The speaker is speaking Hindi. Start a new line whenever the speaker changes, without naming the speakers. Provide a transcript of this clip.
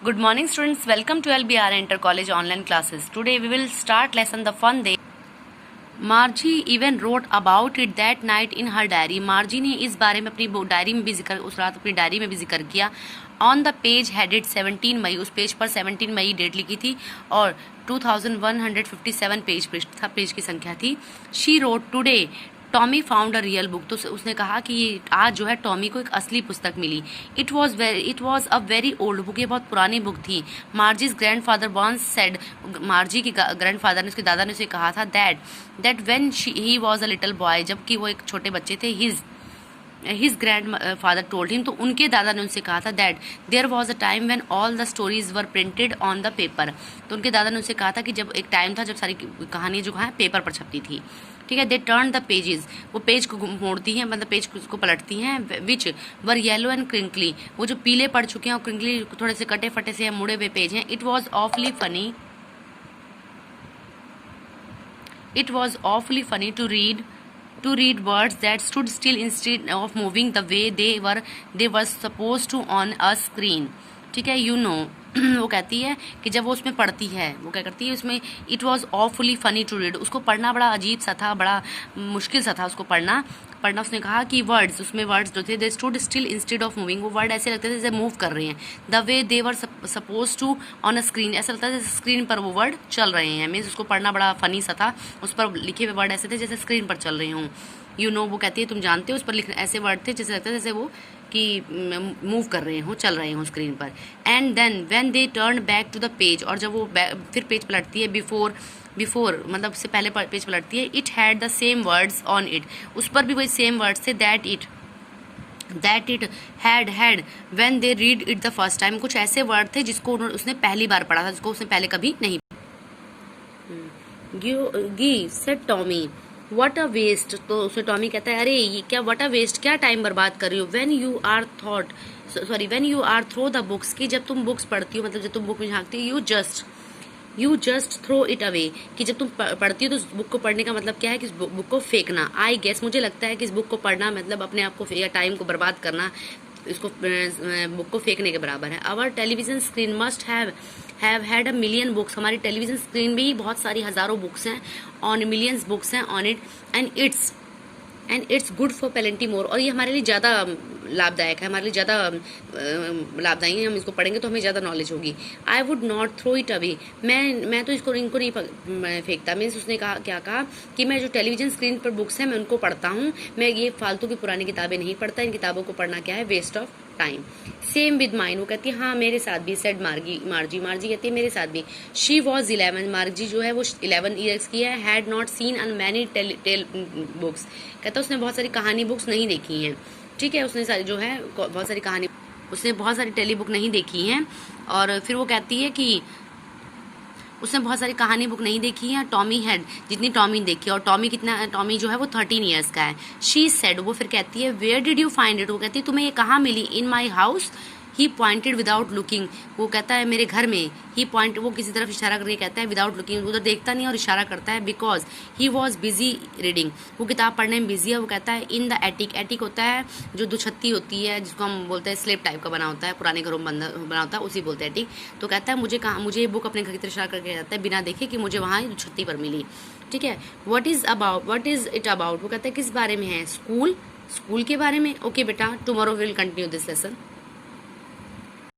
Good morning, students. Welcome to LBR Inter College online classes. Today we will start lesson The Fun Day. Margie even wrote about it that night in her diary. Margie ने इस बारे में अपनी डायरी में भी जिक्र, उस रात अपनी डायरी में भी जिक्र किया. ऑन द पेज हेडेड 17 मई, उस पेज पर 17 मई डेट लिखी थी और 2157 पेज की संख्या थी. She wrote today Tommy found a real book, तो उसने कहा कि ये आज जो है टॉमी को एक असली पुस्तक मिली. It was a very old book, ये बहुत पुरानी बुक थी. Margie's grandfather once said, Margie के ग्रैंडफादर ने, उसके दादा ने उसे कहा था that when he was a little boy, जबकि वो एक छोटे बच्चे थे, his grandfather told him, तो उनके दादा ने उनसे कहा था that there was a time when all the stories were printed on the paper, तो उनके दादा ने उनसे कहा था कि जब एक टाइम था जब सारी कहानी जो है पेपर पर छपती थी. ठीक है. दे टर्न द पेजेस, वो पेज को मोड़ती हैं, मतलब पेज को पलटती हैं. विच वर येलो एंड क्रिंकली, वो जो पीले पड़ चुके हैं और क्रिंकली थोड़े से कटे फटे से मुड़े हुए पेज हैं. It was ऑफली funny to read words that stood still instead of moving the way they were supposed to on a screen. ठीक है. वो कहती है कि जब वो उसमें पढ़ती है, वो क्या करती है उसमें, it was awfully funny to read, उसको पढ़ना बड़ा अजीब सा था, बड़ा मुश्किल सा था उसको पढ़ना. उसने कहा कि उसमें वर्ड्स जो थे, they stood still instead of moving, वो वर्ड ऐसे लगते थे जैसे मूव कर रहे हैं. The way they were suppose to on a screen, ऐसा लगता था जैसे स्क्रीन पर वो वर्ड चल रहे हैं. मीन्स उसको पढ़ना बड़ा फनी सा था, उस पर लिखे हुए वर्ड ऐसे थे जैसे स्क्रीन पर चल रहे हों. वो कहती है तुम जानते हो, उस पर लिखने ऐसे वर्ड थे जैसे लगता है जैसे वो कि मूव कर रहे हों, चल रहे हों स्क्रीन पर. And then when they turn back to the page, और जब वो फिर पेज पलटती है, बिफोर मतलब से पहले पेज पलटती है, it had the same words on it, उस पर भी वही सेम वर्ड्स थे. That it had when they read it the first time, कुछ ऐसे वर्ड थे जिसको उसने पहली बार पढ़ा था, जिसको उसने पहले कभी नहीं. Gee said Tommy what a waste, तो उसे टॉमी कहता है अरे ये क्या, व्हाट अ वेस्ट, क्या टाइम बर्बाद कर रही हो. When you are throw the books, की जब तुम बुक्स पढ़ती हो, मतलब जब तुम बुक में झांकती हो, you just throw it away, कि जब तुम पढ़ती हो तो उस बुक को पढ़ने का मतलब क्या है कि इस बुक को फेंकना. आई गेस, मुझे लगता है कि इस बुक को पढ़ना मतलब अपने आप को या टाइम को बर्बाद करना, इसको बुक को फेंकने के बराबर है. Our television screen must have had a million books, हमारी टेलीविजन स्क्रीन में ही बहुत सारी हजारों बुक्स हैं, ऑन मिलियंस बुक्स हैं on it. And it's good for plenty more, और ये हमारे लिए ज़्यादा लाभदायक है, हमारे लिए ज़्यादा लाभदायी है. हम इसको पढ़ेंगे तो हमें ज़्यादा नॉलेज होगी. I would not throw it away, मैं तो इनको नहीं फेंकता. मीन्स उसने क्या कहा कि मैं जो टेलीविजन स्क्रीन पर बुक्स हैं मैं उनको पढ़ता हूँ, मैं ये फालतू की पुरानी किताबें नहीं पढ़ता. इन किताबों को पढ़ना क्या है, waste of time. Same with mine, वो कहती है हाँ मेरे साथ भी. सेड मार्जी कहती है मेरे साथ भी. शी वॉज 11, मार्जी जो है वो 11 ईयर्स की है. Had not seen an many telebooks, कहता उसने बहुत सारी कहानी बुक्स नहीं देखी हैं. ठीक है. उसने जो है बहुत सारी टेली बुक नहीं देखी हैं. और फिर वो कहती है कि उसने बहुत सारी कहानी बुक नहीं देखी है. टॉमी हैड, जितनी टॉमी देखी, और टॉमी जो है वो 13 ईयर्स का है. शी सेड, वो फिर कहती है where did you find it, वो कहती है तुम्हें ये कहाँ मिली. In my house, he pointed without looking, वो कहता है मेरे घर में. वो किसी तरफ इशारा करके कहता है विदाउट लुकिंग, उधर देखता नहीं और इशारा करता है. Because he was busy reading, वो किताब पढ़ने में बिजी है. वो कहता है इन द एटिक होता है जो दुछत्ती होती है, जिसको हम बोलते हैं स्लेब टाइप का बना होता है, पुराने घरों में बना होता है, उसी बोलते हैं एटिक. तो कहता है मुझे ये बुक अपने घर की तरफ इशारा करके कहता है बिना देखे कि मुझे वहाँ दुछत्ती पर मिली. ठीक है. व्हाट इज इट अबाउट, वो कहता है किस बारे में है. स्कूल के बारे में. ओके बेटा, tomorrow will continue this lesson.